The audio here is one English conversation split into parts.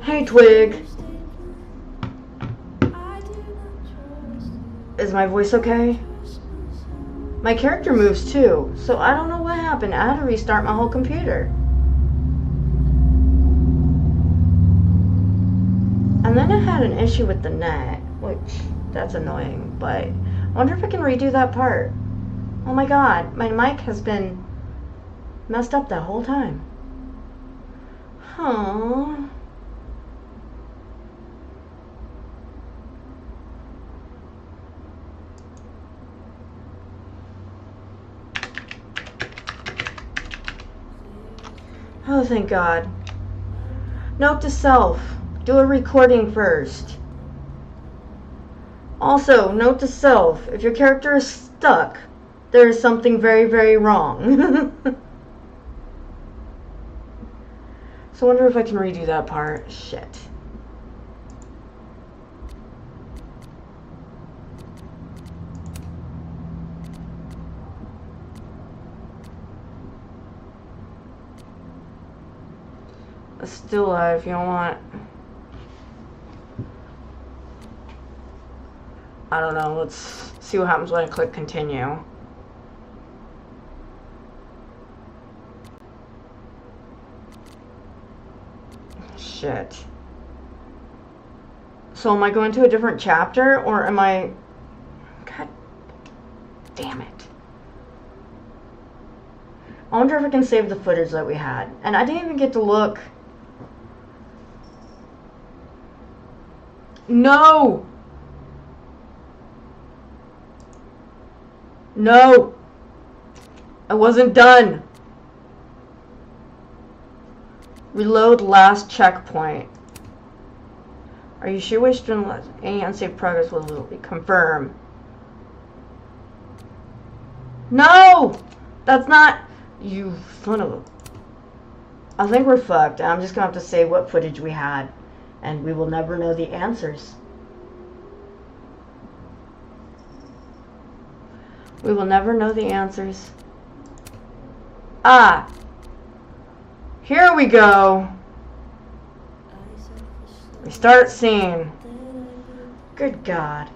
Hey, Twig. Is my voice okay? My character moves too, so I don't know what happened. I had to restart my whole computer. And then I had an issue with the net, which, that's annoying, but I wonder if I can redo that part. Oh my god, my mic has been messed up that whole time. Huh. Oh, thank God. Note to self, do a recording first. Also, note to self, if your character is stuck, there is something very, very wrong. So I wonder if I can redo that part. Shit. Still alive, you don't want. I don't know, let's see what happens when I click continue. Shit. So am I going to a different chapter, or am I... God damn it. I wonder if I can save the footage that we had. And I didn't even get to look. No! No! I wasn't done. Reload last checkpoint. Are you sure wish to any unsafe progress will be confirmed? No! That's not... You son of a... I think we're fucked. I'm just gonna have to say what footage we had. And we will never know the answers. We will never know the answers. Ah! Here we go! Restart scene. Good God.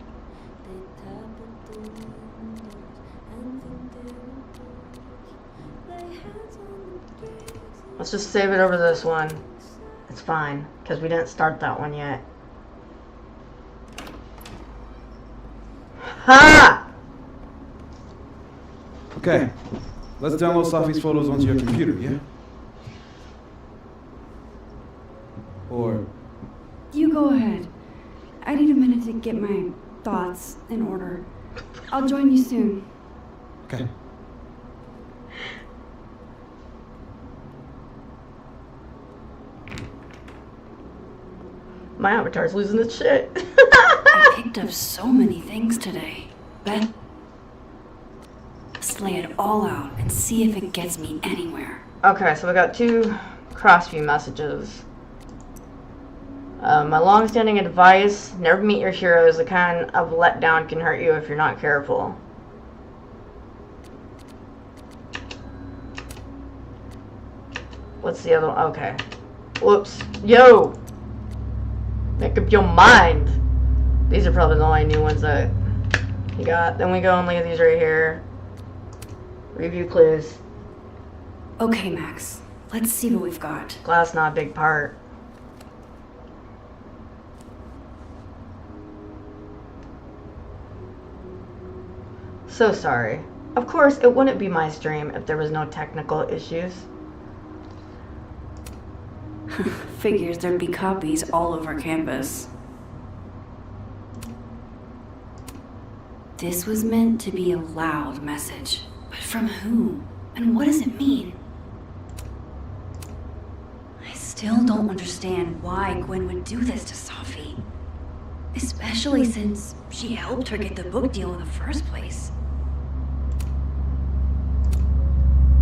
Let's just save it over this one. It's fine, because we didn't start that one yet. Ha! Okay, let's download Safi's photos onto your computer, yeah? Or... You go ahead. I need a minute to get my thoughts in order. I'll join you soon. Okay. My avatar's losing its shit. I picked up so many things today. Let's lay it all out and see if it gets me anywhere. Okay, so we got 2 crossview messages. My long-standing advice, never meet your heroes. The kind of letdown can hurt you if you're not careful. What's the other one? Okay. Whoops. Yo! Make up your mind. These are probably the only new ones that you got. Then we go and look at these right here. Review clues. Okay, Max. Let's see what we've got. Glass not a big part. so sorry. Of course, it wouldn't be my stream if there was no technical issues. Figures there'd be copies all over campus. This was meant to be a loud message. But from whom? And what does it mean? I still don't understand why Gwen would do this to Safi. Especially since she helped her get the book deal in the first place.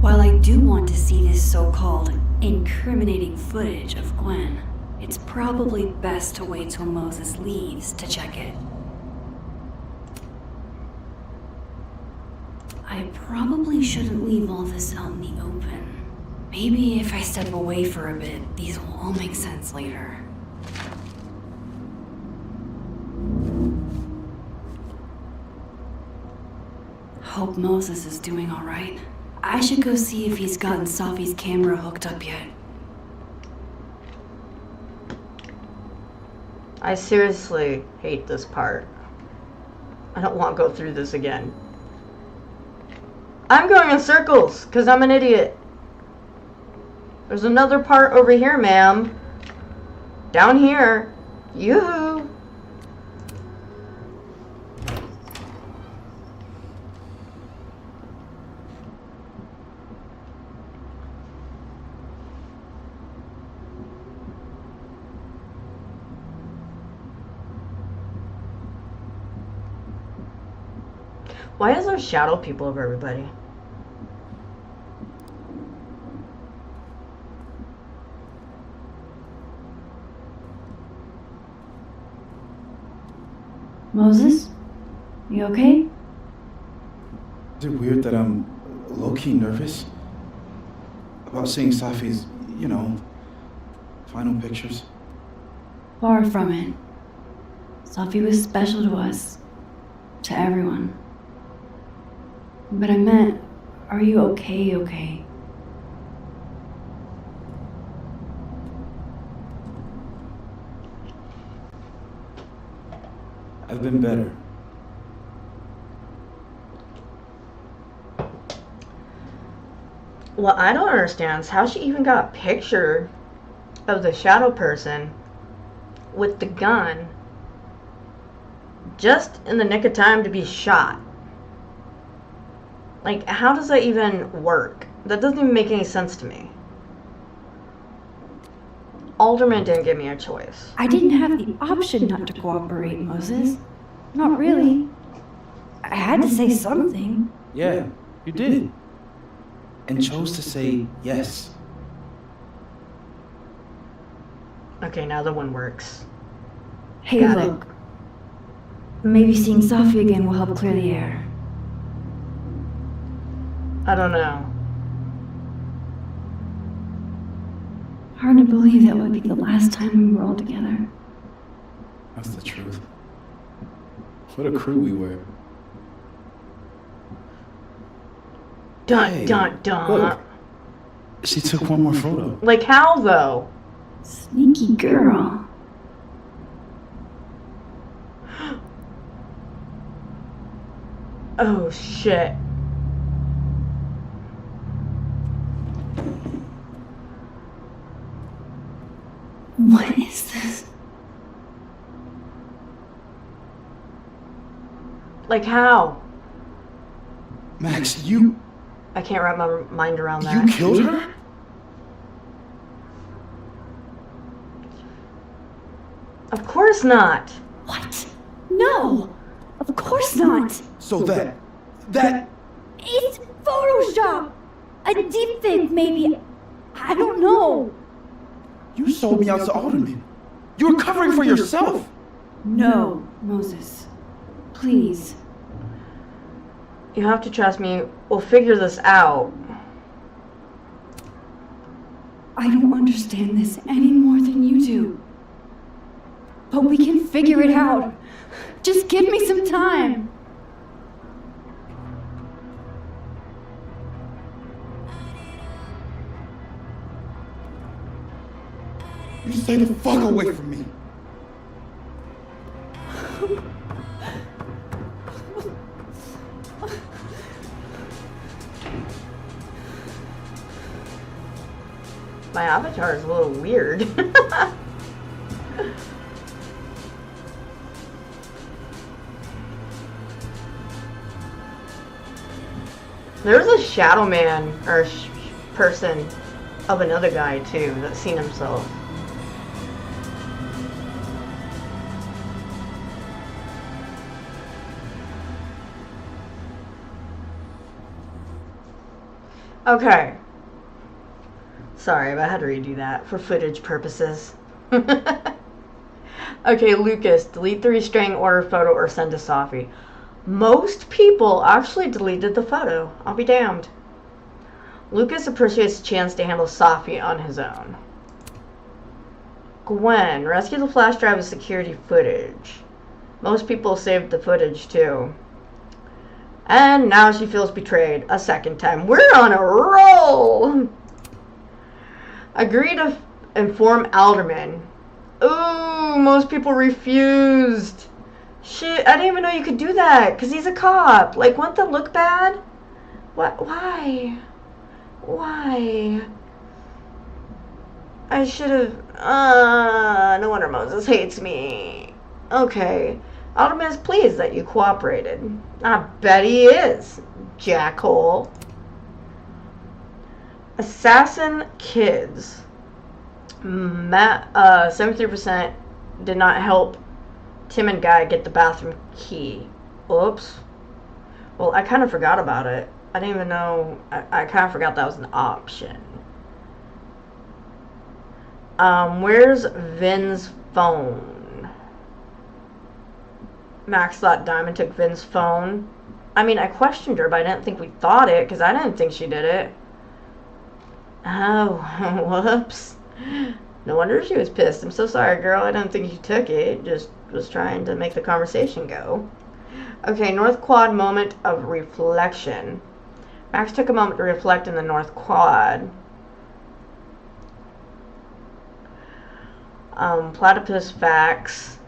While I do want to see this so-called incriminating footage of Gwen, it's probably best to wait till Moses leaves to check it. I probably shouldn't leave all this out in the open. Maybe if I step away for a bit, these will all make sense later. Hope Moses is doing all right. I should go see if he's gotten Safi's camera hooked up yet. I seriously hate this part. I don't want to go through this again. I'm going in circles because I'm an idiot. There's another part over here, ma'am. Down here. Yoo-hoo. Why is there shadow people over everybody? Moses? You okay? Is it weird that I'm low-key nervous about seeing Safi's, final pictures? Far from it. Safi was special to us. To everyone. But I meant, are you okay? I've been better. What I don't understand is how she even got a picture of the shadow person with the gun just in the nick of time to be shot. Like, how does that even work? That doesn't even make any sense to me. Alderman didn't give me a choice. I didn't have the option not to cooperate, Moses. Not really. I had to say something. Yeah, you did. And chose to say yes. Okay, now the one works. Hey, Got it. look. Maybe seeing Safi again will help clear the air. I don't know. Hard to believe that would be the last time we were all together. That's the truth. What a crew we were. Dun Hey, dun dun. Look, she took one more photo. Like how though? Sneaky girl. Oh shit. What is this? Like how? Max, you I can't wrap my mind around that. killed her? Of course not. What? No! Of course not! So that It's Photoshop! A deepfake, maybe. I don't know. you sold me out to Alderman. You were covering for yourself. No, Moses. Please. You have to trust me. We'll figure this out. I don't understand this any more than you do. But we can figure it out. Just give me some time. You stay the fuck away from me. My avatar is a little weird. There's a shadow man or person of another guy too that's seen himself. Okay. Sorry, but I had to redo that for footage purposes. Okay, Lucas, delete the restraining order photo or send to Sophie. Most people actually deleted the photo. I'll be damned. Lucas appreciates the chance to handle Sophie on his own. Gwen, rescue the flash drive with security footage. Most people saved the footage too. And now she feels betrayed a second time. We're on a roll! Agree to inform Alderman. Ooh, most people refused. Shit, I didn't even know you could do that, because he's a cop. Like, wouldn't that look bad? What? Why? Why? I should have... no wonder Moses hates me. Okay. Alderman is pleased that you cooperated. I bet he is, jackhole. Assassin kids. 73% did not help Tim and Guy get the bathroom key. Oops. Well, I kind of forgot about it. I didn't even know. I kind of forgot that was an option. Where's Vin's phone? Max thought Diamond took Vin's phone. I mean, I questioned her, but I didn't think we thought it, because I didn't think she did it. Oh, whoops. No wonder she was pissed. I'm so sorry, girl. I don't think you took it. Just was trying to make the conversation go. Okay, North Quad moment of reflection. Max took a moment to reflect in the North Quad. Platypus facts.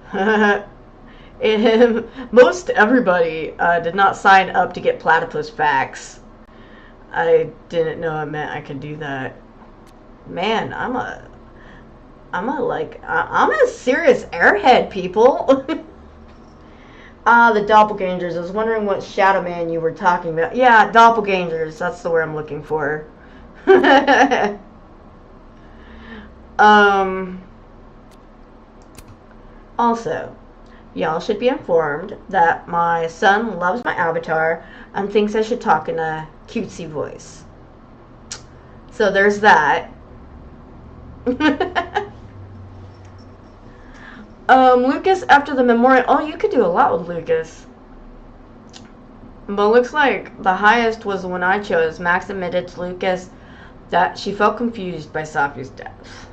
Most everybody did not sign up to get platypus facts. I didn't know it meant I could do that. Man, I'm a serious airhead, people. The doppelgangers. I was wondering what shadow man you were talking about. Yeah, doppelgangers. That's the word I'm looking for. Also, y'all should be informed that my son loves my avatar and thinks I should talk in a cutesy voice. So there's that. Lucas after the memorial. Oh, you could do a lot with Lucas. But it looks like the highest was the one I chose. Max admitted to Lucas that she felt confused by Sophie's death.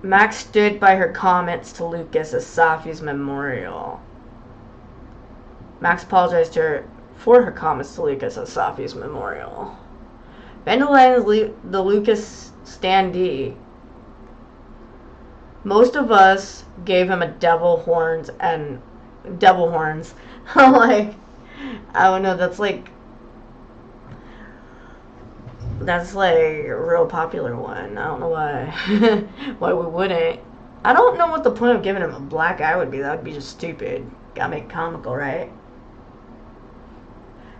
Max stood by her comments to Lucas as Sophie's memorial. Max apologized to her for her comments to Lucas at Sophie's memorial. Vandalize the Lucas standee. Most of us gave him a devil horns. I'm like, I don't know, that's like a real popular one. I don't know why. Why we wouldn't. I don't know what the point of giving him a black eye would be. That would be just stupid. Gotta make it comical, right?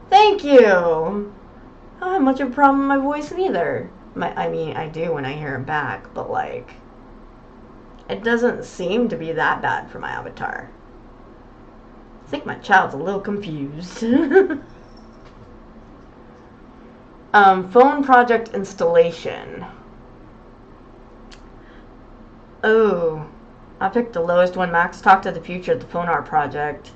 Thank you! I don't have much of a problem with my voice neither. I mean, I do when I hear it back, but like, it doesn't seem to be that bad for my avatar. I think my child's a little confused. Phone project installation. Oh, I picked the lowest one. Max talked to the future of the phone art project.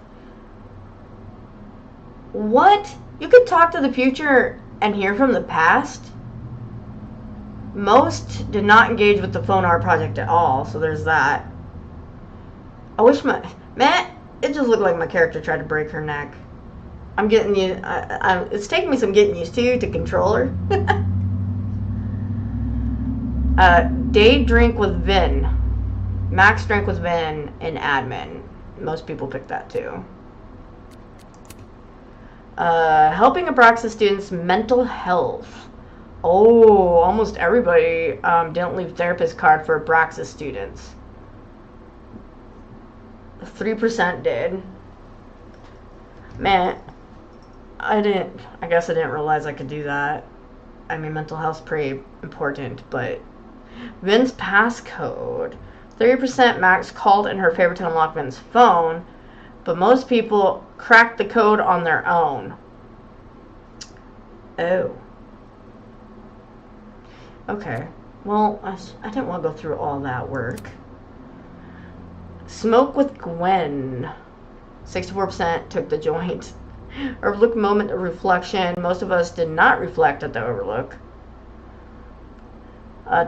What? You could talk to the future and hear from the past? Most did not engage with the phone art project at all, so there's that. I wish Matt, it just looked like my character tried to break her neck. I'm getting you. It's taking me some getting used to control her. Day drink with Vin. Max drank with Vin in admin. Most people picked that too. Helping Abraxas students' mental health. Oh, almost everybody didn't leave therapist card for Abraxas students. 3% did. Man, I guess I didn't realize I could do that. I mean, mental health's pretty important, but Vin's passcode. 30% Max called in her favor to unlock Vin's phone, but most people cracked the code on their own. Oh. Okay. Well, I didn't want to go through all that work. Smoke with Gwen. 64% took the joint. Overlook moment of reflection. Most of us did not reflect at the Overlook.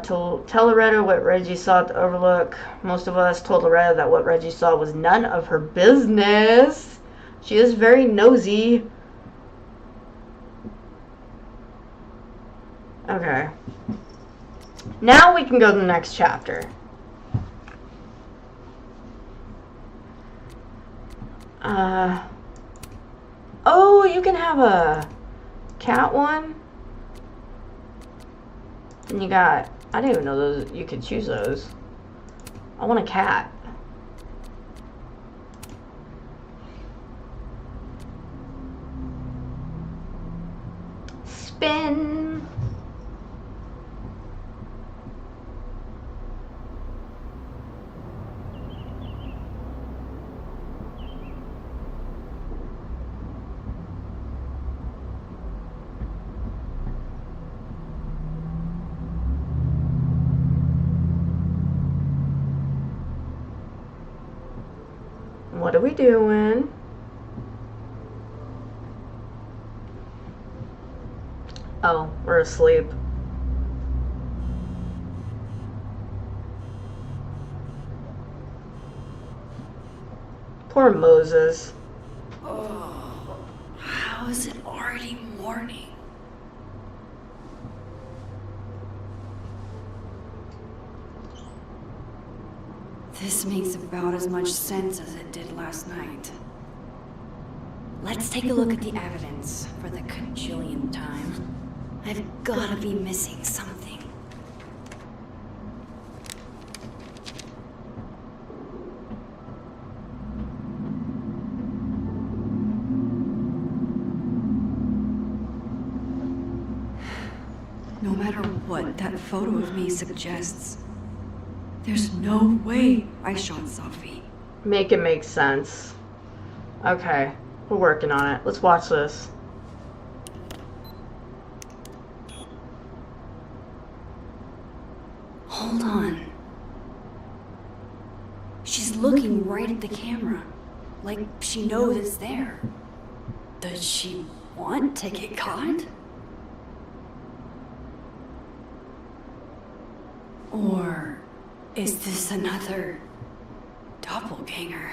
Tell Loretta what Reggie saw at the Overlook. Most of us told Loretta that what Reggie saw was none of her business. She is very nosy. Okay. Now we can go to the next chapter. Oh, you can have a cat one. And you got, I didn't even know those, you could choose those. I want a cat. Spin. What are we doing? Oh, we're asleep. Poor Moses. Oh, how is it already morning? This makes about as much sense as it did last night. Let's take a look at the evidence for the cajillionth time. I've gotta be missing something. No matter what that photo of me suggests, there's no way I shot Sophie. Make it make sense. Okay, we're working on it. Let's watch this. Hold on. She's looking right at the camera, like she knows it's there. Does she want to get caught? Or is this another doppelganger?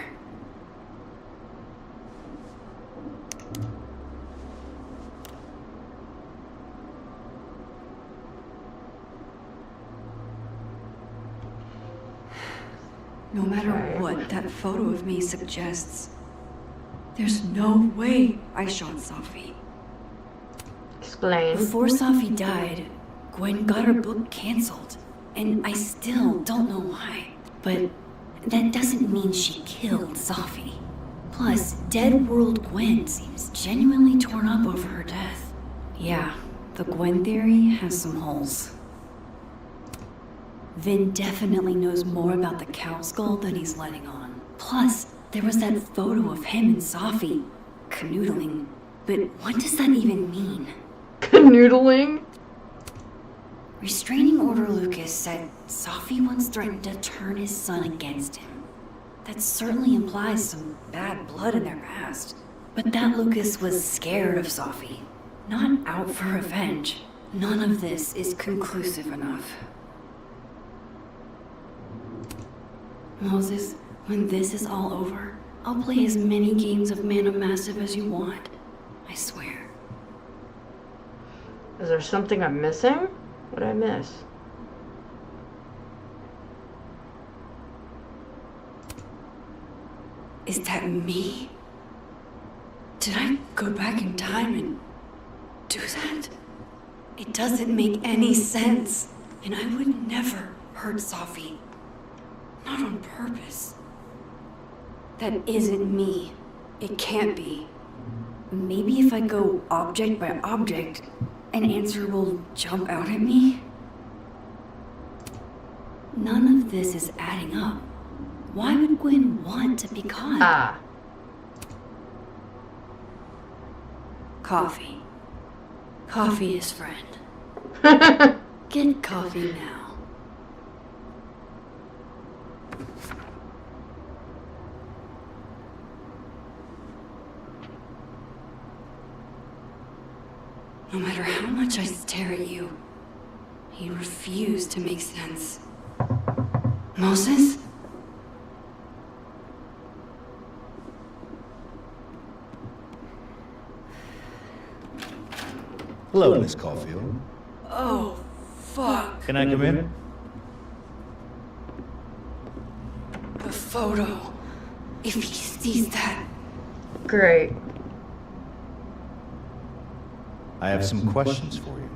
No matter what that photo of me suggests, there's no way I shot Sophie. Explain. Before Sophie died, Gwen got her book canceled, and I still don't know why. But that doesn't mean she killed Sophie. Plus, Dead World Gwen seems genuinely torn up over her death. Yeah, the Gwen theory has some holes. Vin definitely knows more about the cow skull than he's letting on. Plus, there was that photo of him and Sophie canoodling. But what does that even mean? Canoodling? Restraining Order Lucas said Sophie once threatened to turn his son against him. That certainly implies some bad blood in their past. But that Lucas was scared of Sophie, not out for revenge. None of this is conclusive enough. Moses, when this is all over, I'll play as many games of Mana Massive as you want. I swear. Is there something I'm missing? What did I miss? Is that me? Did I go back in time and do that? It doesn't make any sense. And I would never hurt Sophie. Not on purpose. That isn't me. It can't be. Maybe if I go object by object, an answer will jump out at me? None of this is adding up. Why would Gwen want to be caught? Ah. Coffee. Coffee is friend. Get coffee now. No matter how much I stare at you, you refuse to make sense. Moses? Hello, Miss Caulfield. Oh, fuck. Can I come in? The photo. If he sees that. Great. I have some questions for you.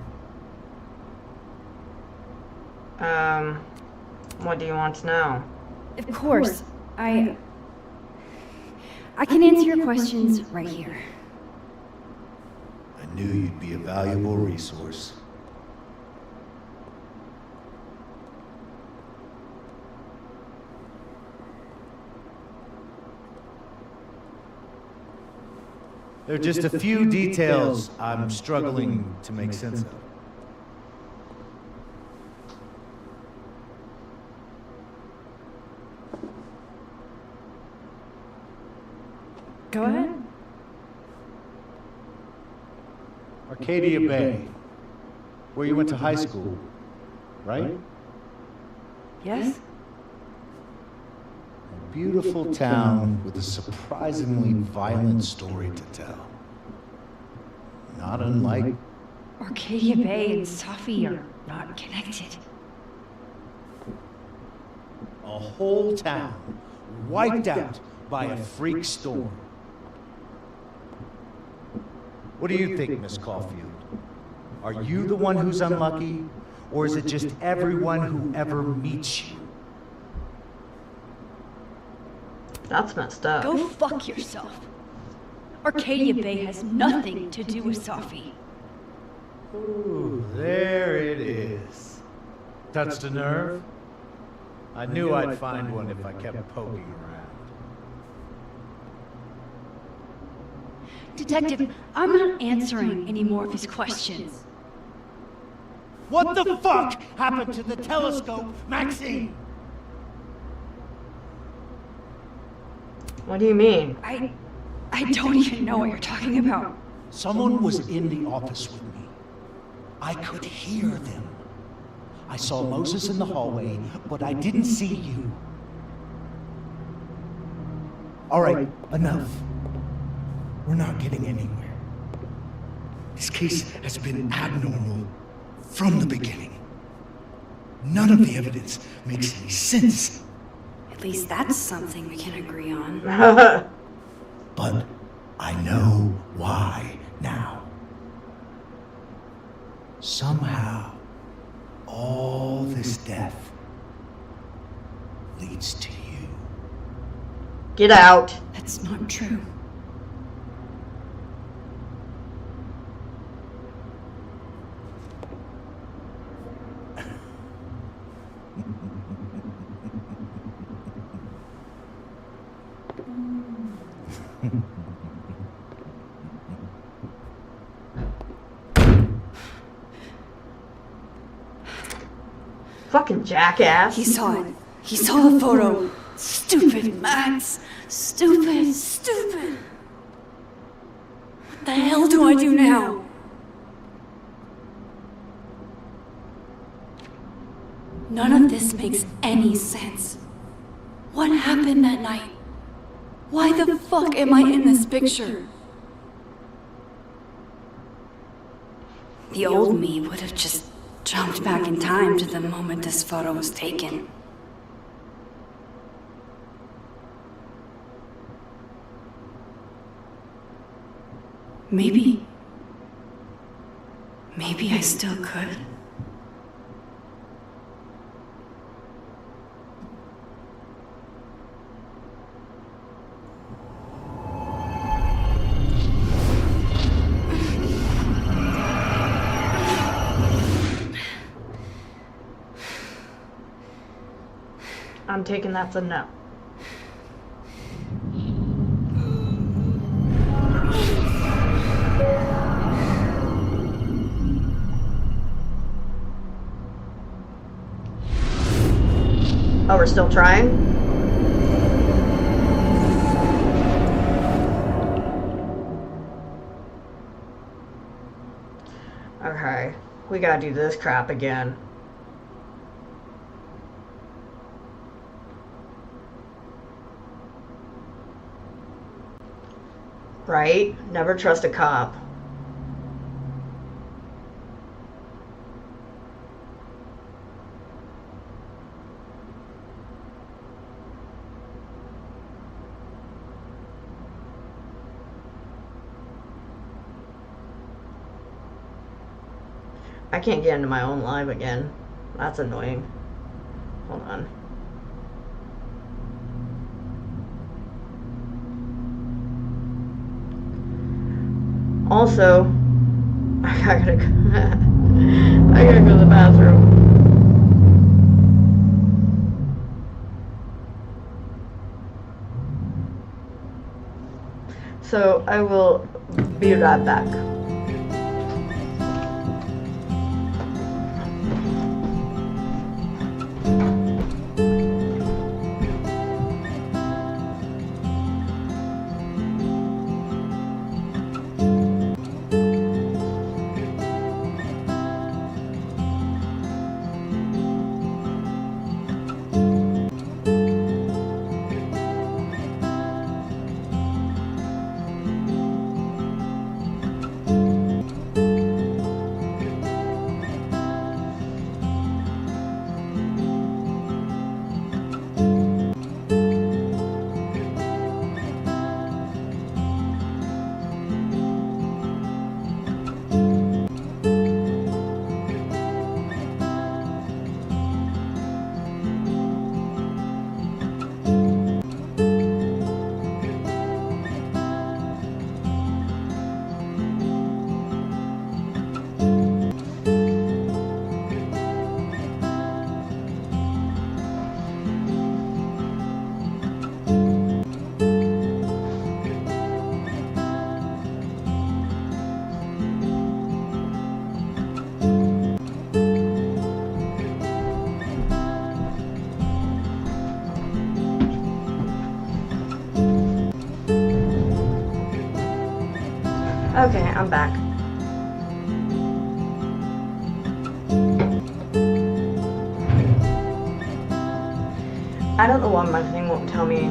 What do you want to know? Of course. I can answer your questions right here. I knew you'd be a valuable resource. There are just a few details I'm struggling to make sense of. Go ahead. Arcadia Bay, where you went to high school, right? Yes? A beautiful town with a surprisingly violent story to tell. Not unlike Arcadia Bay and Sophie are not connected. a whole town wiped out by a freak storm. What do you think, Miss Caulfield? Are you the one who's unlucky, or is it just everyone who ever meets you? That's messed up. Go fuck yourself. Arcadia Bay has nothing to do with Sophie. Ooh, there it is. Touched a nerve? I knew I'd find one if I kept poking around. Detective, I'm not answering any more of his questions. What the fuck happened to the telescope, Maxine? What do you mean? I don't even know what you're talking about. Someone was in the office with me. I could hear them. I saw Moses in the hallway, but I didn't see you. All right, enough. We're not getting anywhere. This case has been abnormal from the beginning. None of the evidence makes any sense. At least that's something we can agree on. But I know why now. Somehow, all this death leads to you. Get out. That's not true. Fucking jackass. He saw it. He saw the photo. Stupid Max. Stupid, stupid. What the hell do I do now? None of this makes any sense. What happened that night? Why the fuck am I in this picture? The old me would have just jumped back in time to the moment this photo was taken. Maybe Maybe I still could. I'm taking that for no. Oh, we're still trying? Okay, we gotta do this crap again. Right? Never trust a cop. I can't get into my own live again. That's annoying. Hold on. Also, I gotta go, I gotta go to the bathroom. So I will be right back. Okay, I'm back. I don't know why my thing won't tell me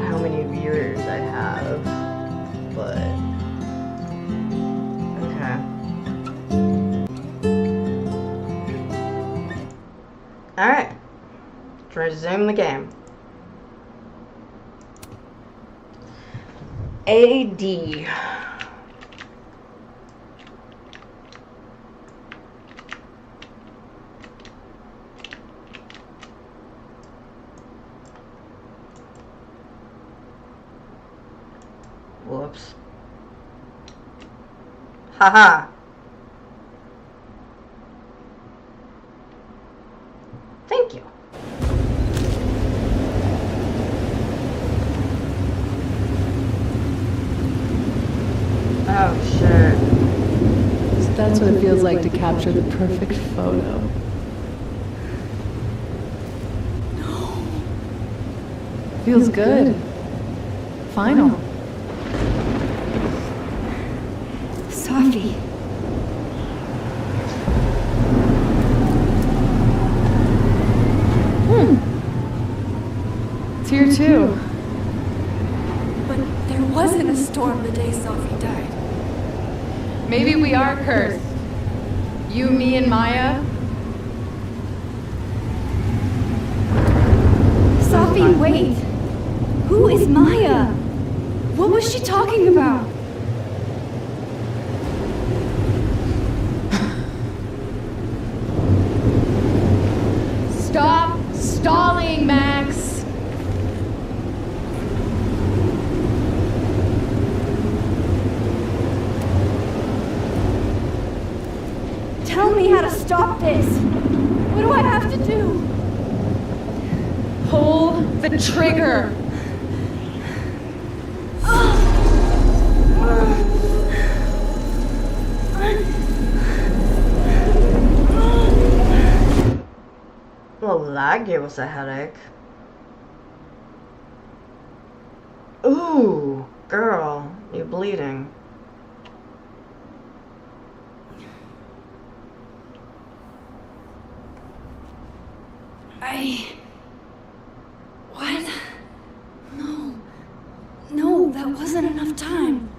how many viewers I have, but okay. Alright, let's resume the game. AD. Whoops. Haha. Thank you. Oh, shit. So that's what it feels like to capture the perfect photo. No. Feels good. Final. Sophie. It's here too. But there wasn't a storm the day Sophie died. Maybe we are cursed. You, me, and Maya. Sophie, wait. Who is Maya? What was she talking about? I have to do? Pull the trigger. Well, that gave us a headache. Ooh, girl, you're bleeding. What? No, that wasn't enough time.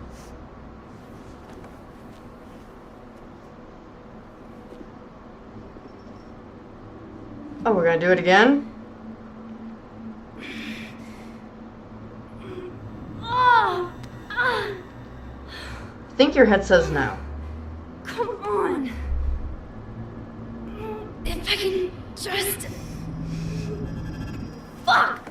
Oh, we're gonna do it again? I think your head says no. Come on. If I can just... Fuck!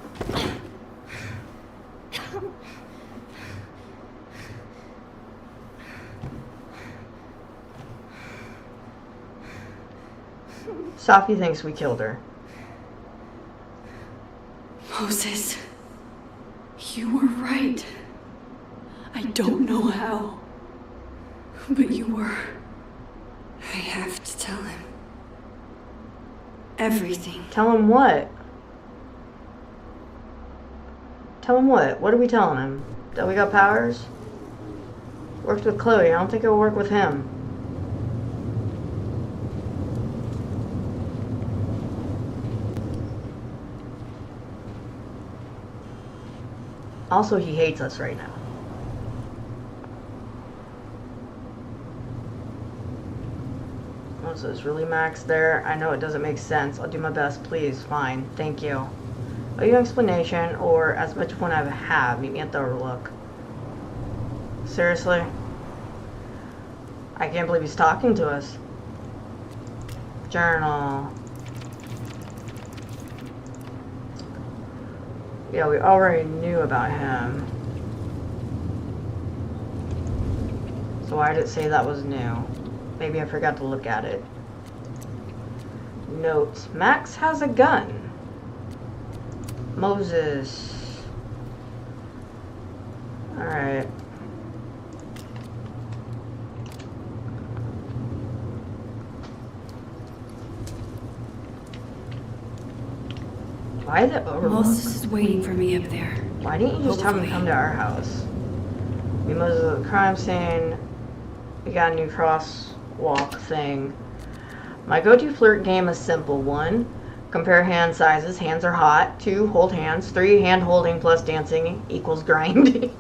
Sophie thinks we killed her. Moses, you were right. I don't know how, but you were. I have to tell him. Everything. Tell him what? Tell him what? What are we telling him? That we got powers? Worked with Chloe. I don't think it'll work with him. Also, he hates us right now. Moses, really, Max? There? I know it doesn't make sense. I'll do my best, please. Fine. Thank you. Owe you an explanation, or as much fun I have. Meet me at the Overlook. Seriously? I can't believe he's talking to us. Journal. Yeah, we already knew about him. So why did it say that was new? Maybe I forgot to look at it. Notes. Max has a gun. Moses. Alright. Why the Overlook? Moses is waiting for me up there. Why didn't you just tell him to come to our house? We Moses at the crime scene. We got a new crosswalk thing. My go-to flirt game is simple. 1. Compare hand sizes. Hands are hot. 2. Hold hands. 3. Hand holding plus dancing equals grind.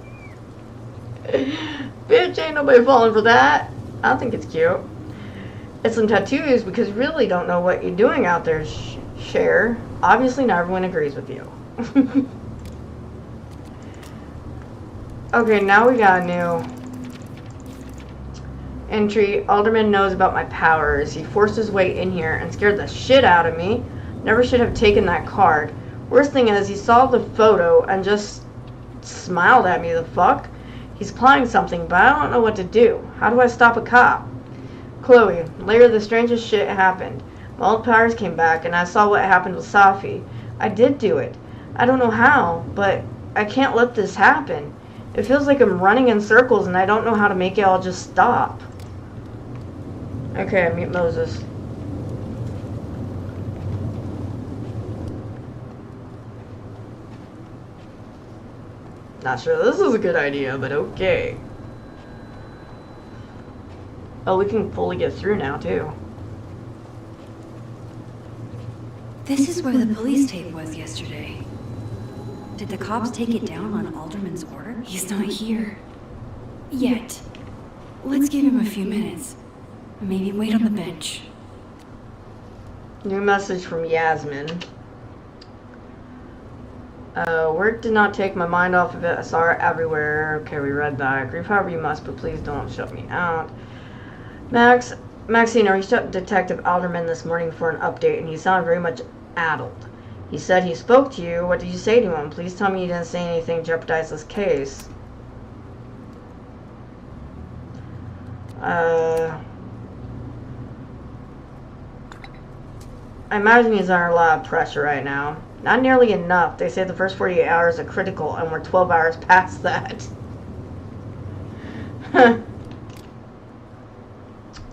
Bitch, ain't nobody falling for that. I think it's cute. It's some tattoos because you really don't know what you're doing out there, Cher. Obviously not everyone agrees with you. Okay, now we got a new entry. Alderman knows about my powers. He forced his way in here and scared the shit out of me. Never should have taken that card. Worst thing is, he saw the photo and just smiled at me. The fuck? He's planning something, but I don't know what to do. How do I stop a cop? Chloe, later the strangest shit happened. My old powers came back and I saw what happened with Safi. I did do it. I don't know how, but I can't let this happen. It feels like I'm running in circles and I don't know how to make it all just stop. Okay, meet Moses. Not sure this is a good idea, but okay. Oh, we can fully get through now, too. This is where the police tape was yesterday. Did the cops take it down on Alderman's order? He's not here. Yet. Let's give him a few minutes. Maybe wait on the bench. New message from Yasmin. Work did not take my mind off of it. I saw her everywhere. Okay, we read that. Grieve however you must, but please don't shut me out. Maxine, I reached out to Detective Alderman this morning for an update, and he sounded very much addled. He said he spoke to you. What did you say to him? Please tell me you didn't say anything to jeopardize this case. I imagine he's under a lot of pressure right now. Not nearly enough. They say the first 48 hours are critical, and we're 12 hours past that.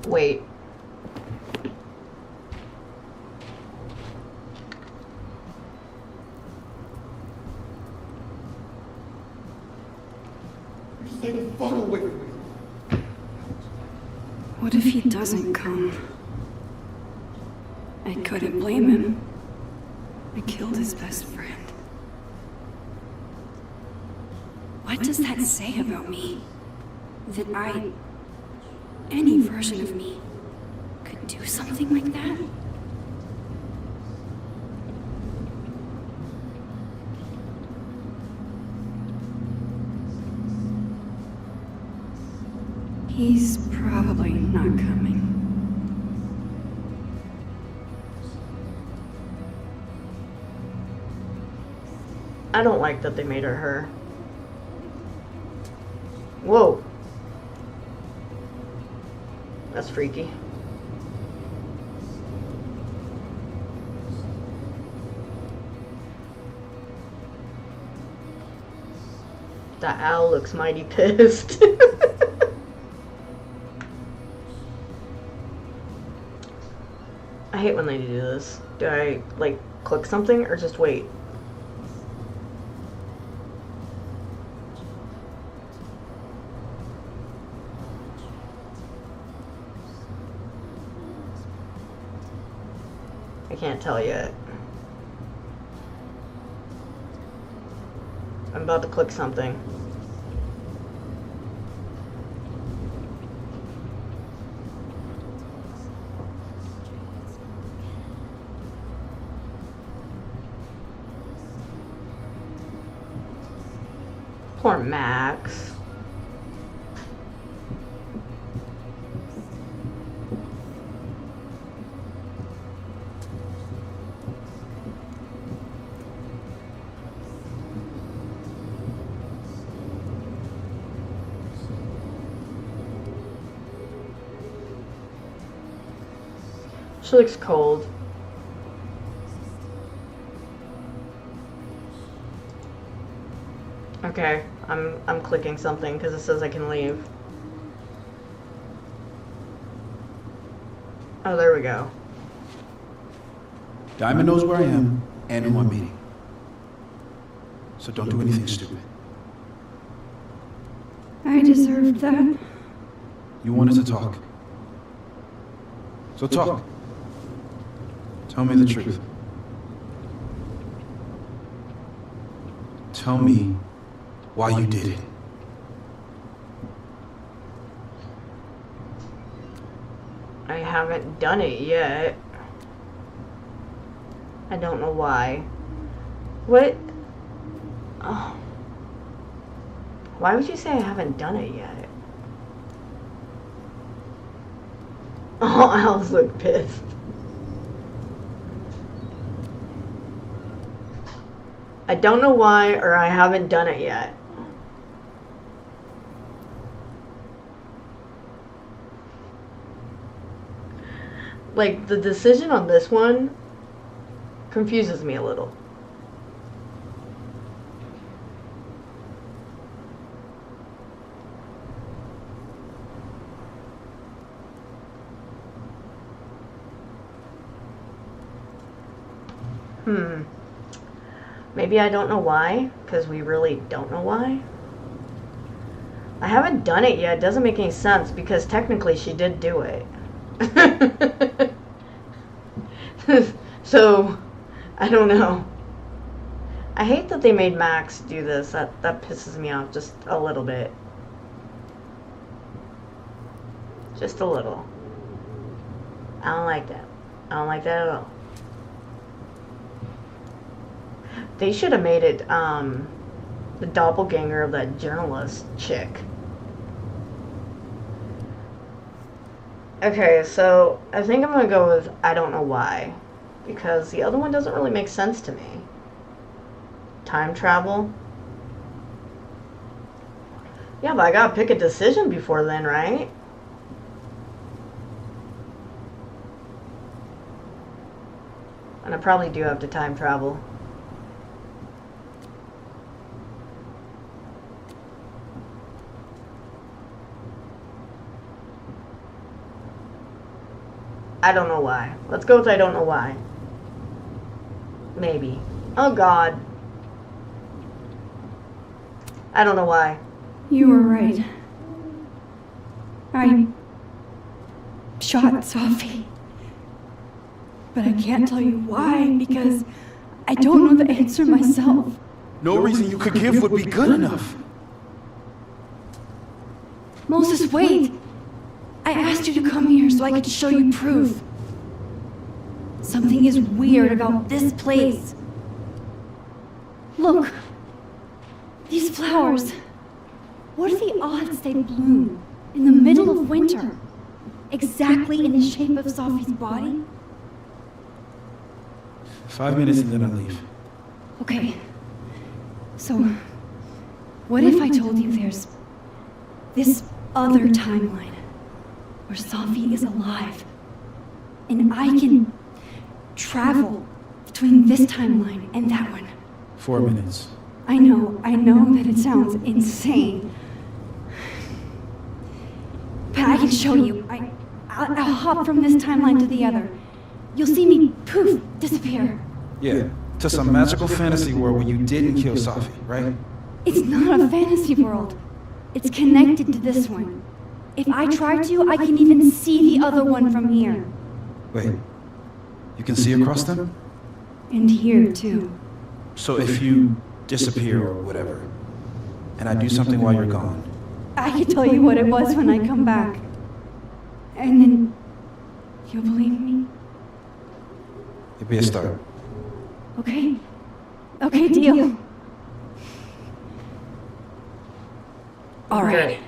Wait. Stay the fuck away from me. What if he doesn't come? I couldn't blame him. I killed his best friend. What does that say about me? That any version of me, could do something like that? He's probably not coming. I don't like that they made her. Whoa. That's freaky. That owl looks mighty pissed. I hate when they do this. Do I, like, click something or just wait? I can't tell yet. I'm about to click something. Poor Max. She looks cold. Okay, I'm clicking something because it says I can leave. Oh, there we go. Diamond knows where I am and who I'm meeting. So don't do anything stupid. I deserved that. You wanted to talk. So talk. Tell me the truth. Tell me why you did it. I haven't done it yet. I don't know why. What? Oh. Why would you say I haven't done it yet? Oh, Alice looked pissed. I don't know why, or I haven't done it yet. Like, the decision on this one confuses me a little. Maybe I don't know why, because we really don't know why. I haven't done it yet. It doesn't make any sense, because technically she did do it. So, I don't know. I hate that they made Max do this. That pisses me off just a little bit. Just a little. I don't like that. I don't like that at all. They should have made it the doppelganger of that journalist chick. Okay, so I think I'm gonna go with I don't know why, because the other one doesn't really make sense to me. Time travel? Yeah, but I gotta pick a decision before then, right? I probably do have to time travel. I don't know why. Let's go with I don't know why. Maybe. Oh god. I don't know why. You were right. I shot Sophie. But I can't tell you why, because I don't know the answer myself. No reason you could give would be good enough. Moses, wait! I asked you to come here so I could show you proof. Something is weird about this place. Look. These flowers. What are the odds they bloom in the middle of winter? Exactly in the shape of Sophie's body? 5 minutes and then I leave. Okay. So, what if I told you there's this other timeline where Sophie is alive and I can travel between this timeline and that one? 4 minutes. I know that it sounds insane. But I can show you. I'll hop from this timeline to the other. You'll see me, poof, disappear. Yeah, to some magical fantasy world where you didn't kill Sophie, right? It's not a fantasy world. It's connected to this one. If I try to, I can even see the other one from here. Wait, you can see across them? And here, too. So if you disappear or whatever, and I do something while you're gone, I can tell you what it was when I come back. And then you'll believe me? it'd be a start. Okay. Okay, deal. All right.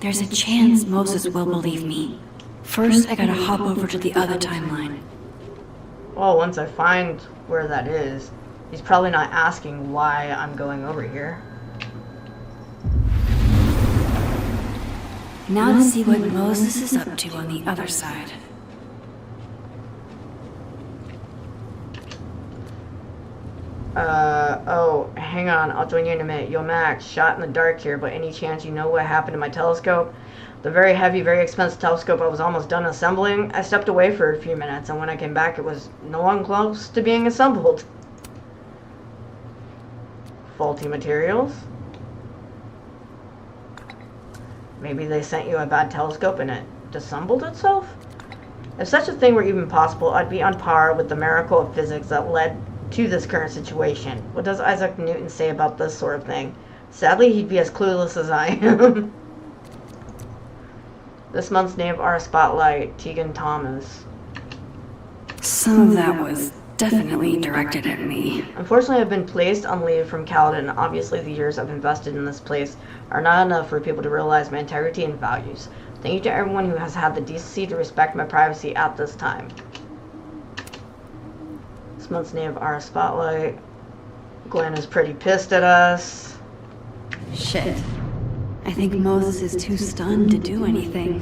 There's a chance Moses will believe me. First, I gotta hop over to the other timeline. Well, once I find where that is, he's probably not asking why I'm going over here. Now to see what Moses is up to on the other side. Oh, hang on, I'll join you in a minute. Yo, Max, shot in the dark here, but any chance you know what happened to my telescope? The very heavy, very expensive telescope I was almost done assembling? I stepped away for a few minutes, and when I came back, it was no one close to being assembled. Faulty materials? Maybe they sent you a bad telescope and it disassembled itself? If such a thing were even possible, I'd be on par with the miracle of physics that led to this current situation. What does Isaac Newton say about this sort of thing? Sadly, he'd be as clueless as I am. This month's name of our spotlight, Tegan Thomas. Some of that was definitely directed at me. Unfortunately, I've been placed on leave from Caledon, and obviously the years I've invested in this place are not enough for people to realize my integrity and values. Thank you to everyone who has had the decency to respect my privacy at this time. This month's name of our spotlight. Gwen is pretty pissed at us. Shit. I think Moses is too stunned to do anything.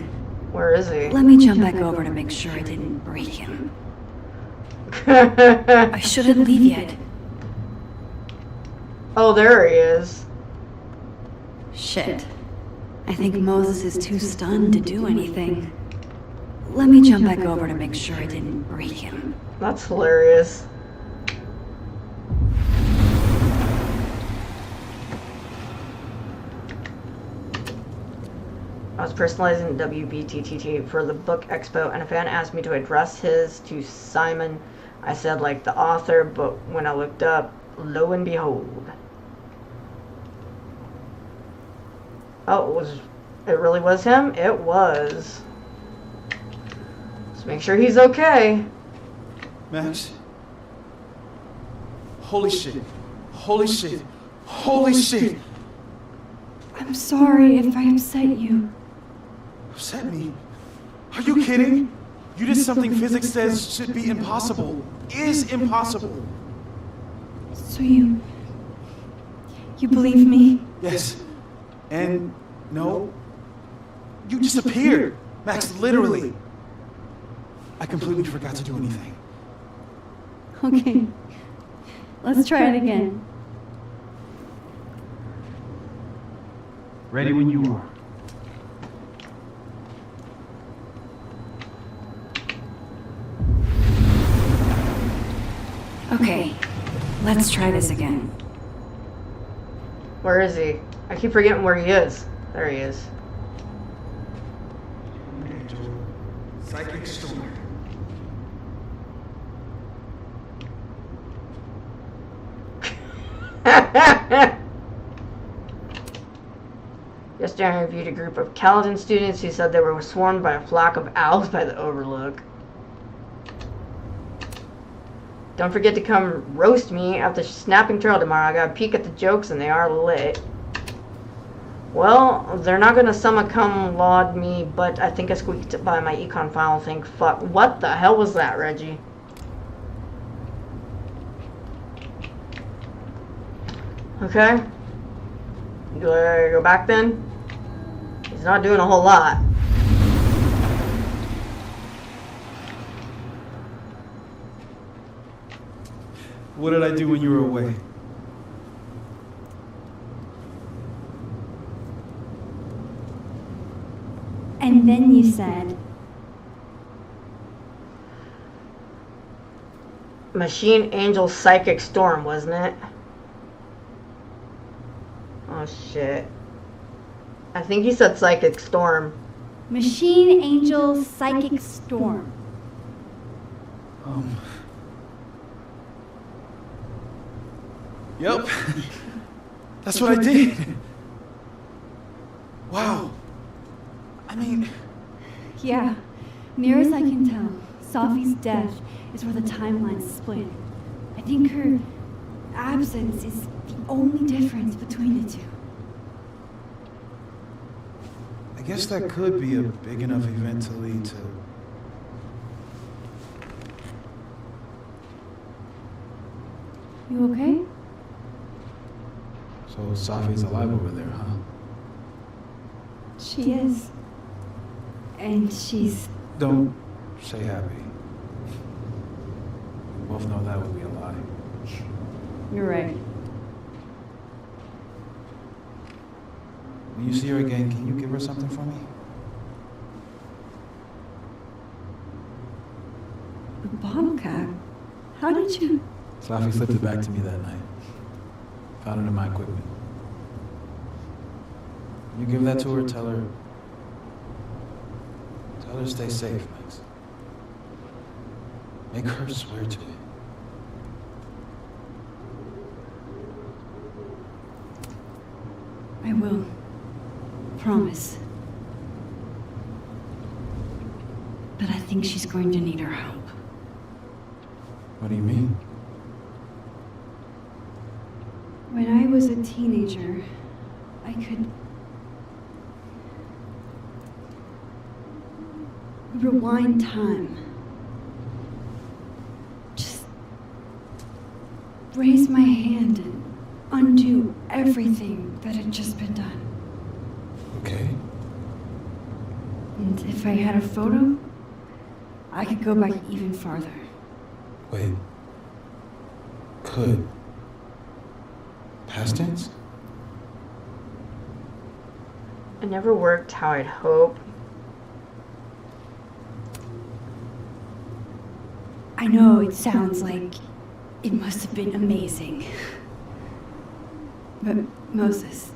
Where is he? Let me jump back over to make sure I didn't break him. I shouldn't leave yet. Oh, there he is. Shit. I think Moses is too stunned to do anything. Let me jump back over to make sure I didn't break him. That's hilarious. I was personalizing WBTTT for the book expo, and a fan asked me to address his to Simon. I said, like the author, but when I looked up, lo and behold. Oh, it really was him? It was. Let's make sure he's okay. Max? Holy shit. Holy shit. Holy shit. I'm sorry if I upset you. Upset me? Are you kidding? You did something physics says should be impossible. Is impossible. So you believe me? Yes. And no. You disappeared. Max, literally. I completely forgot to do anything. Okay. Let's try it again. Ready when you are. Okay, let's try this again. Where is he? I keep forgetting where he is. There he is. Psychic storm. Yesterday I interviewed a group of Caledon students who said they were swarmed by a flock of owls by the Overlook. Don't forget to come roast me at the Snapping Trail tomorrow. I got a peek at the jokes and they are lit. Well, they're not gonna summa cum laude me, but I think I squeaked by my econ final thing. Fuck. What the hell was that, Reggie? Okay. Do I go back then? He's not doing a whole lot. What did I do when you were away? And then you said, Machine Angel Psychic Storm, wasn't it? Oh shit. I think he said Psychic Storm. Machine Angel Psychic Storm. Yep. That's what I did. Wow. I mean, Yeah, near as I can tell, Sophie's death is where the timelines split. I think her absence is the only difference between the two. I guess that could be a big enough event to lead to. You okay? So Sophie's alive over there, huh? She is. And she's... Don't say happy. We both know that would be a lie. You're right. When you see her again, can you give her something for me? The bottle cap? How did you... Sophie slipped it back to me that night. Found it in my equipment. You give that to her, tell her to stay safe, Max. Make her swear to it. I will. Promise. But I think she's going to need our help. What do you mean? When I was a teenager, I could rewind time. Just raise my hand and undo everything that had just been done. Okay. And if I had a photo, I could go back even farther. Wait. Could. Past tense? It never worked how I'd hoped. I know it sounds like it must have been amazing. But Moses,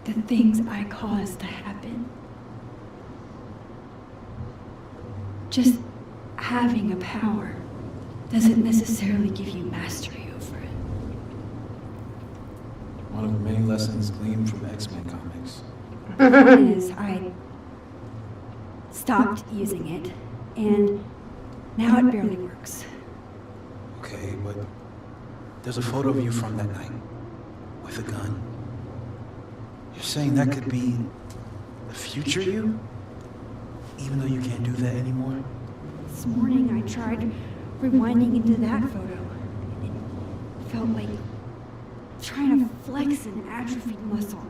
the things I caused to happen, just having a power doesn't necessarily give you mastery over it. One of many lessons gleaned from X-Men comics. The thing is, I stopped using it, and now it barely works. Okay, but there's a photo of you from that night with a gun. You're saying that could be the future you? Even though you can't do that anymore? This morning I tried rewinding into that photo. It felt like trying to flex an atrophied muscle.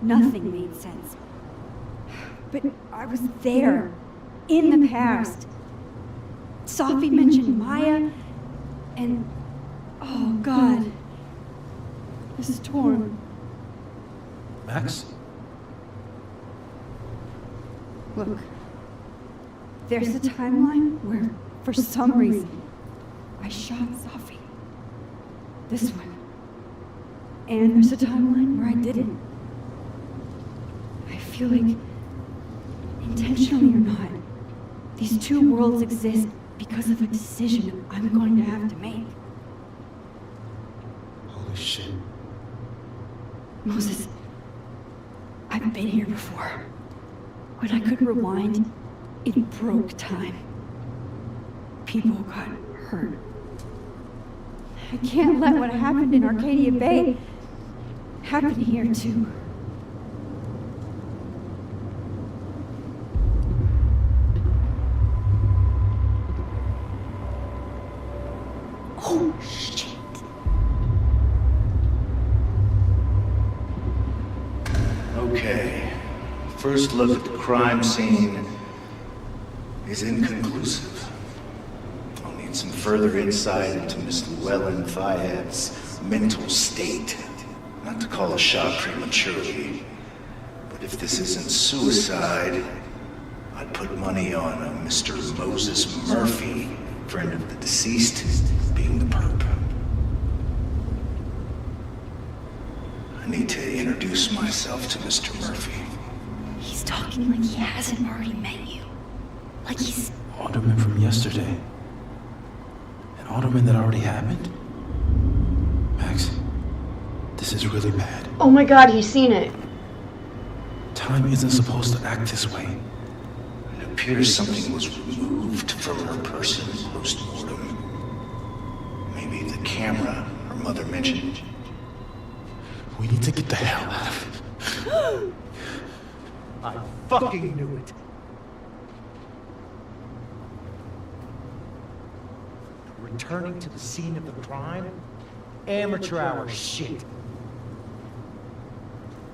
Nothing made sense. But I was there, in the past. Sophie mentioned Maya, and oh God, this is torn. Max? Look, there's a timeline where, for some reason, I shot Sophie. This one. And there's a timeline where I didn't. I feel like, intentionally or not, these two worlds exist because of a decision I'm going to have to make. Holy shit. Moses, I've been here before. When I could rewind, it broke time. People got hurt. I can't let what happened in Arcadia Bay happen here too. Oh, shit. Okay. First look at the crime scene is inconclusive. I'll need some further insight into Miss Llewellyn Thayeb's mental state. Not to call a shot prematurely, but if this isn't suicide, I'd put money on a Mr. Moses Murphy, friend of the deceased, being the perp. I need to introduce myself to Mr. Murphy. He's talking like he hasn't already met you. Like he's... Alderman from yesterday. An alderman that already happened? Max, this is really bad. Oh my God, he's seen it. Time isn't supposed to act this way. It appears something was removed from her person post-mortem. Maybe the camera her mother mentioned. We need to get the hell out of here. I fucking knew it. Returning to the scene of the crime? Amateur hour shit.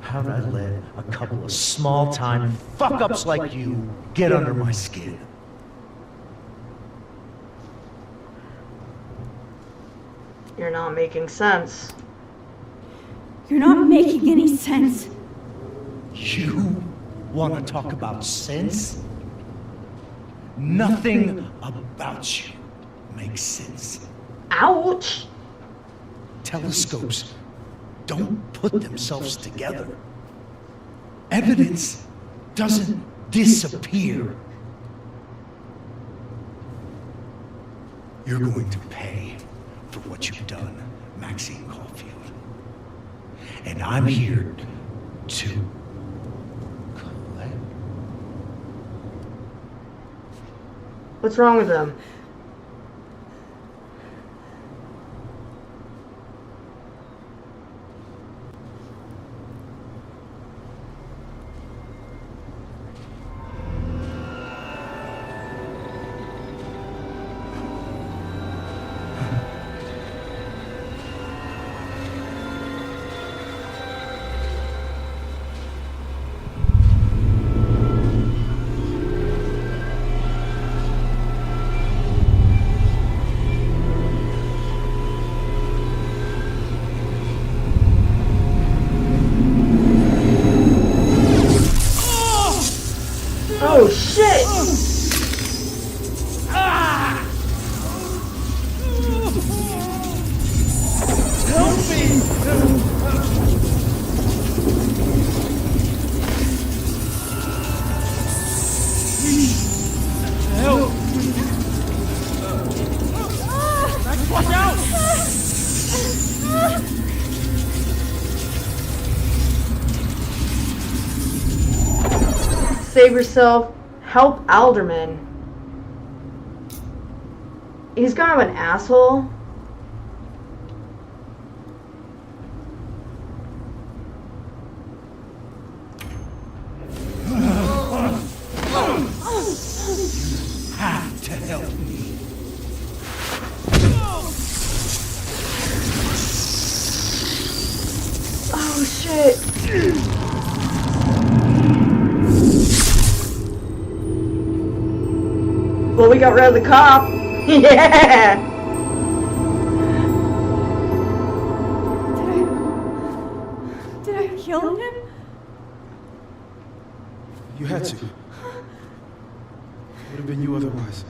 How'd I let a couple of small-time fuck-ups like you get under my skin? You're not making sense. You're not making any sense. You want to talk about sense? Nothing about you makes sense. Ouch! Telescopes don't put themselves together. Evidence doesn't disappear. You're going to pay for what you've done, Maxine Caulfield. And I'm here to collect. What's wrong with him? Oh shit! Save yourself. Help Alderman. He's kind of an asshole. Have to help me. Oh shit. Well, we got rid of the cop. Yeah! Did I kill him? You had to. It would have been you otherwise.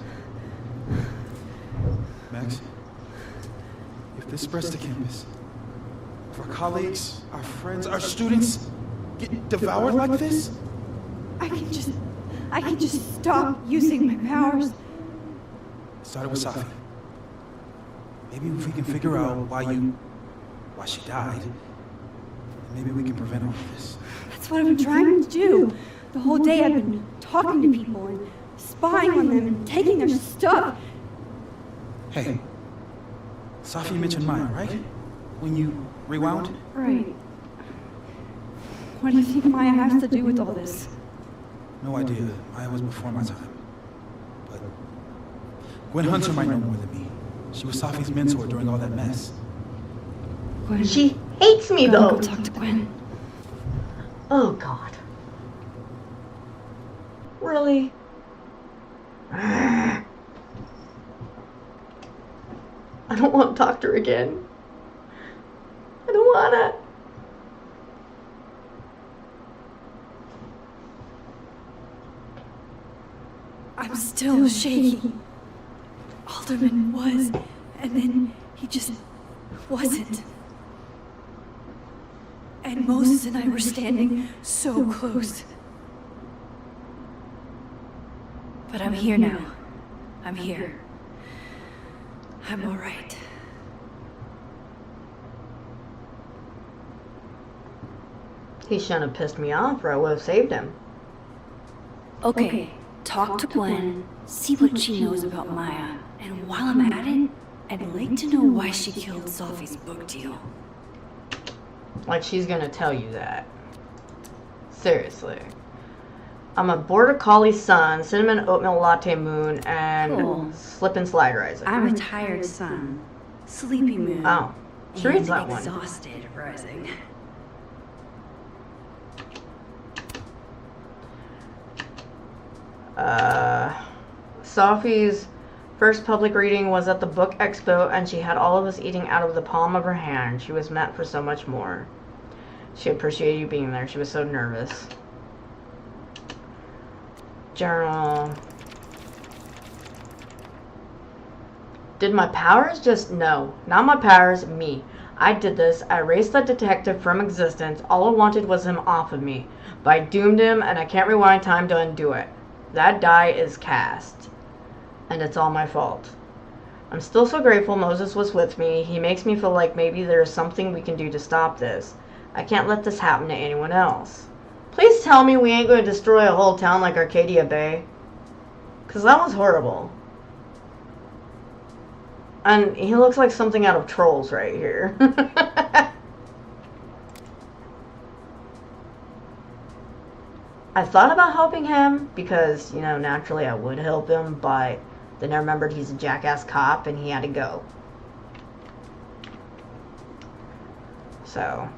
Max, if this spreads to campus, if our colleagues, our friends, our students get devoured like this, I can just stop using my powers. it started with Safi. Maybe if we can figure out why she died, maybe we can prevent all of this. That's what I've been trying to do. The whole day I've been talking to people and spying on them and taking their stuff. Hey, Safi mentioned Maya, right? When you rewound? Right. What do you think Maya has to do with all this? No idea. Maya was before my time. But Gwen Hunter might know more than me. She was Safi's mentor during all that mess. Gwen. She hates me, Gotta though. go talk to Gwen. Oh, God. Really? I don't want to talk to her again. I don't wanna. I'm still shaky. Alderman was, and then he just wasn't. And Moses and I were standing so close. But I'm here now. I'm here. I'm all right. He shouldn't have pissed me off or I would have saved him. Okay, talk to Gwen, see what she knows about Maya, and while I'm at it, I'd like to know why she killed Safi's book deal. Like she's gonna tell you that. Seriously. I'm a border collie sun, cinnamon oatmeal latte moon, and Cool. slip and slide rising. I'm a tired sun, sleepy moon, Oh, she reads that and one. exhausted rising. Safi's first public reading was at the book expo, and she had all of us eating out of the palm of her hand. She was meant for so much more. She appreciated you being there. She was so nervous. Journal. Did my powers just... No, not my powers, me. I did this. I erased that detective from existence. All I wanted was him off of me. But I doomed him, and I can't rewind time to undo it. That die is cast. And it's all my fault. I'm still so grateful Moses was with me. He makes me feel like maybe there's something we can do to stop this. I can't let this happen to anyone else. Please tell me we ain't going to destroy a whole town like Arcadia Bay. Because that was horrible. And he looks like something out of Trolls right here. I thought about helping him because, you know, naturally I would help him, but then I remembered he's a jackass cop and he had to go. So.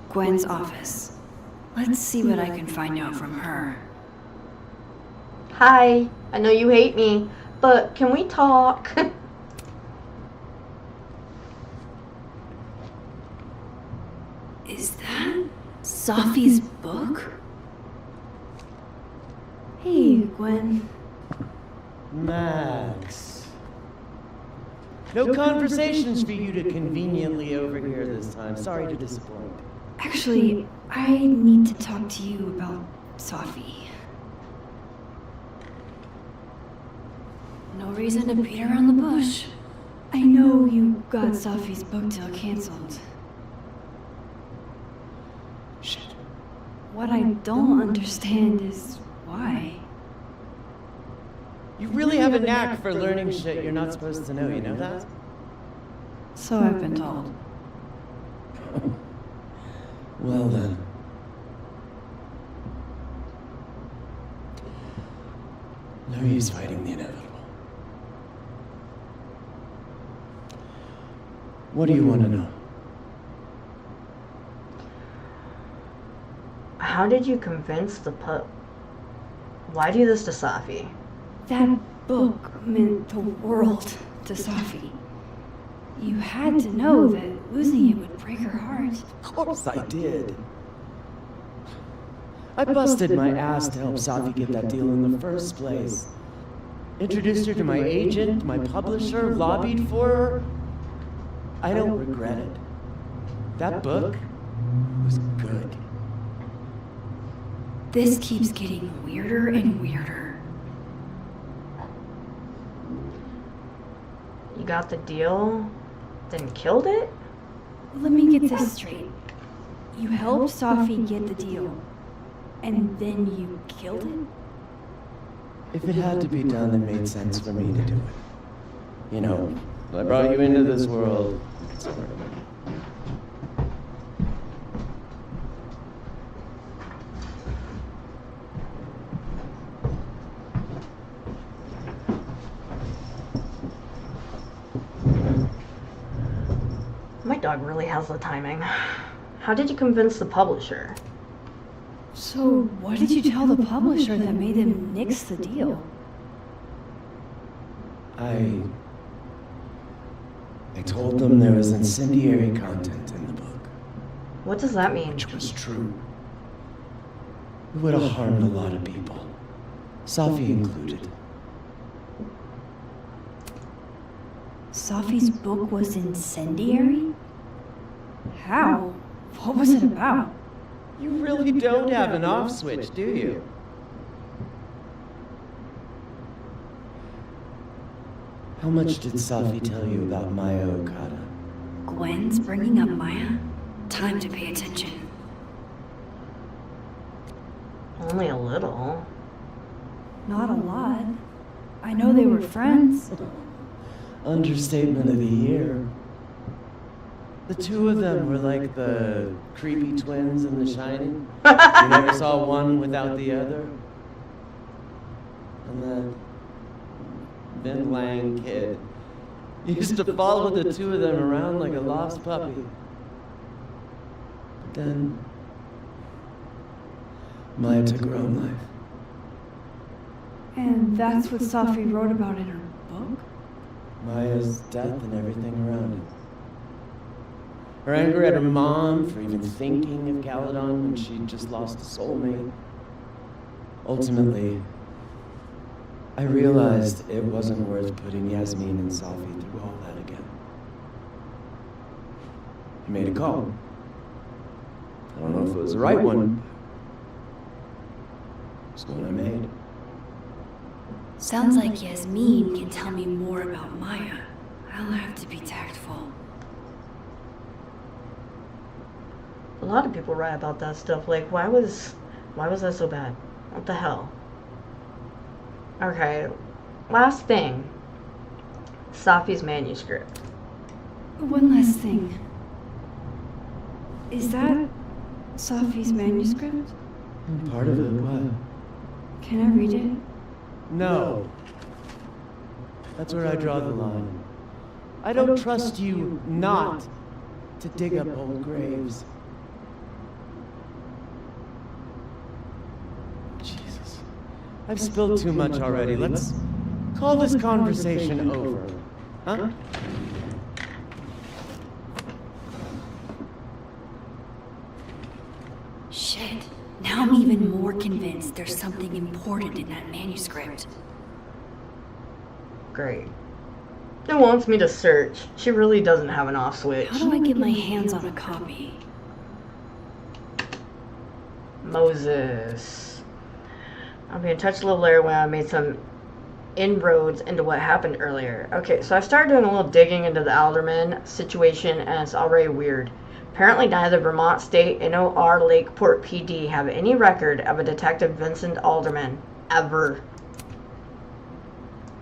Gwen's office. Let's see what I can find out from her. Hi, I know you hate me, but can we talk? Is that Safi's book? Hey, Gwen. Max. No conversations for you to conveniently overhear this time. Sorry to disappoint. Actually, I need to talk to you about Safi. No reason to beat around the bush. I know you got Safi's book deal canceled. Shit. What I don't understand is why. You really have a knack for learning shit you're not supposed to know, you know that? So I've been told. Well then. No use fighting the inevitable. What do you want to know? How did you convince the Why do this to Safi? That book meant the world to Safi. You had to know that losing it would break her heart. Of course I did. I busted my ass to help Safi get that deal in the first place. Introduced her to my agent, my publisher, lobbied for her. I don't regret it. That book was good. This keeps getting weirder and weirder. You got the deal, then killed it? Let me get this straight. You helped Safi get the deal, and then you killed it? If it had to be done, it made sense for me to do it. You know, I brought you into this world. My dog really has the timing. How did you convince the publisher? So, what did you tell the publisher that made them nix the deal? I told them there was incendiary content in the book, What does that mean? which was true. It would have harmed a lot of people, Safi included. Safi's book was incendiary? How? What was it about? You really don't have an off switch, do you? How much did Safi tell you about Maya Okada? Gwen's bringing up Maya? Time to pay attention. Only a little. Not a lot. I know they were friends. Understatement of the year. The two of them were like the creepy twins in The Shining. You never saw one without the other. And that Vin Lang kid used to follow the two of them around like a lost puppy. But then Maya took her own life. And that's what Safi wrote about in her book? Maya's death and everything around it. Her anger at her mom for even thinking of Caledon when she'd just lost a soulmate. Ultimately, I realized it wasn't worth putting Yasmin and Safi through all that again. I made a call. I don't know if it was the right one. It's the one I made. Sounds like Yasmin can tell me more about Maya. I'll have to be tactful. A lot of people write about that stuff. Like, why was that so bad? What the hell? Okay, last thing. Safi's manuscript. One last thing. Is that Safi's manuscript? Part of it, what? Can I read it? No. That's where I draw the line. I don't trust you not to dig up old graves. Jesus. I've spilled too much already. Let's call this conversation over. Huh? Shit. Now I'm even more convinced there's something important in that manuscript. Great. It wants me to search. She really doesn't have an off switch. How do I get my hands on a copy? Moses. I'll be in touch a little later when I made some inroads into what happened earlier. Okay, so I started doing a little digging into the Alderman situation, and it's already weird. Apparently neither Vermont State NOR Lakeport PD have any record of a Detective Vincent Alderman, ever.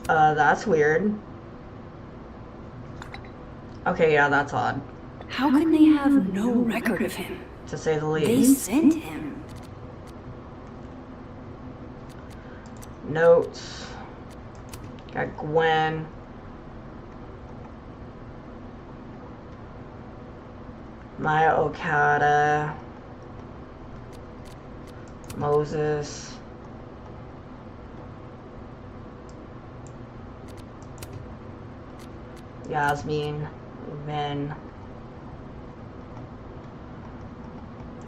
That's weird. Okay, yeah, that's odd, How can they have no record of him? to say the They least. sent him. Notes. Got Gwen. Maya Okada. Moses. Yasmin, Vin.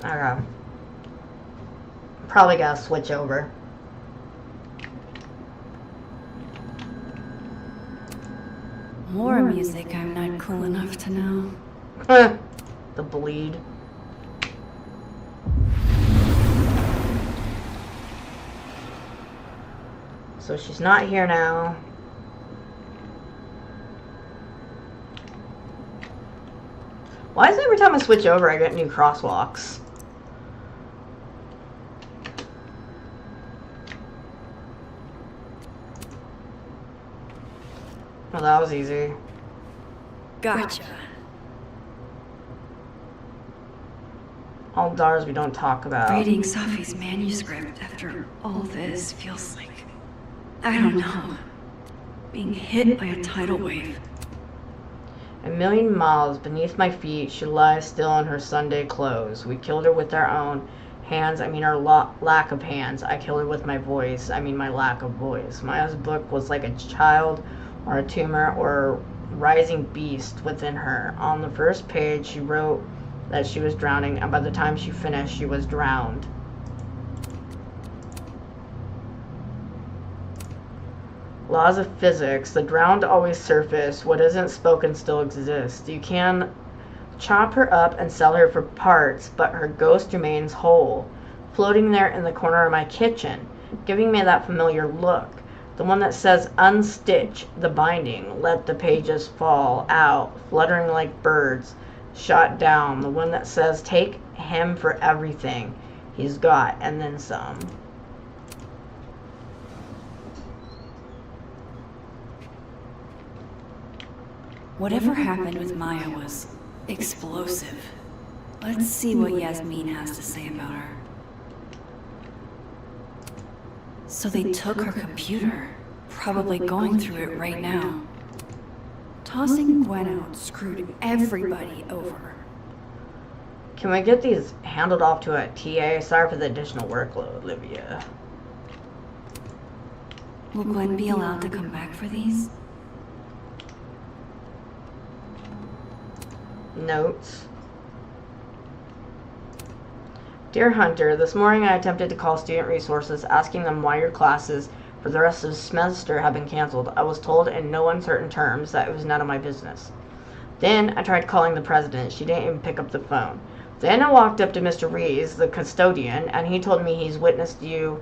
Okay. Probably gotta switch over. More music I'm not cool enough to know. The bleed. So she's not here now. Why is it every time I switch over I get new crosswalks? Well, that was easy. Gotcha. All doors we don't talk about. Reading Safi's manuscript after all this feels like, I don't know, being hit by a tidal wave. A million miles beneath my feet, she lies still in her Sunday clothes. We killed her with our own hands, I mean our lack of hands. I killed her with my voice, I mean my lack of voice. Maya's book was like a child or a tumor or a rising beast within her. On the first page, she wrote that she was drowning, and by the time she finished, she was drowned. Laws of physics. The drowned always surface. What isn't spoken still exists. You can chop her up and sell her for parts, but her ghost remains whole, floating there in the corner of my kitchen, giving me that familiar look. The one that says, unstitch the binding, let the pages fall out, fluttering like birds, shot down. The one that says, take him for everything he's got, and then some. Whatever happened with Maya was explosive. Let's see what Yasmin has to say about her. So they took her computer, probably going through it right now. Tossing Gwen out screwed everybody over. Can we get these handled off to a TA? Sorry for the additional workload, Olivia. Will Gwen be allowed to come back for these? Notes. Dear Hunter, this morning I attempted to call student resources asking them why your classes for the rest of the semester have been canceled. I was told in no uncertain terms that it was none of my business. Then I tried calling the president. She didn't even pick up the phone. Then I walked up to Mr. Rees, the custodian, and he told me he'd witnessed you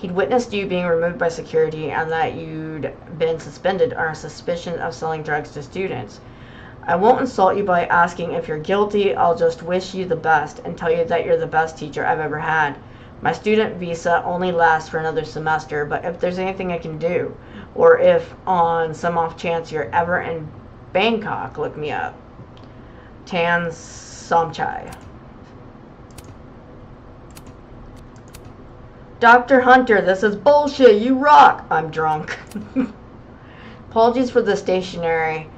being removed by security and that you'd been suspended on suspicion of selling drugs to students. I won't insult you by asking if you're guilty. I'll just wish you the best and tell you that you're the best teacher I've ever had. My student visa only lasts for another semester, but if there's anything I can do, or if on some off chance you're ever in Bangkok, look me up. Tan Somchai. Dr. Hunter, this is bullshit. You rock. I'm drunk. Apologies for the stationery.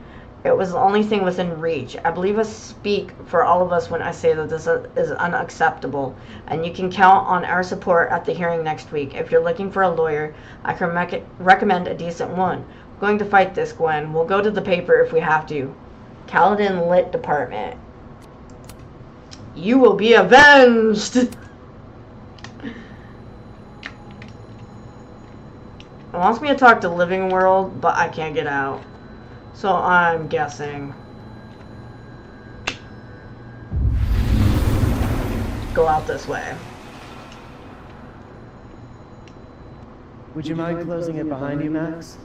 It was the only thing within reach. I believe I speak for all of us when I say that this is unacceptable, and you can count on our support at the hearing next week. If you're looking for a lawyer, I can recommend a decent one. I'm going to fight this, Gwen. We'll go to the paper if we have to. Caledon Lit Department. You will be avenged! It wants me to talk to Living World, but I can't get out. So I'm guessing. Go out this way. Would you mind closing it behind you, Max?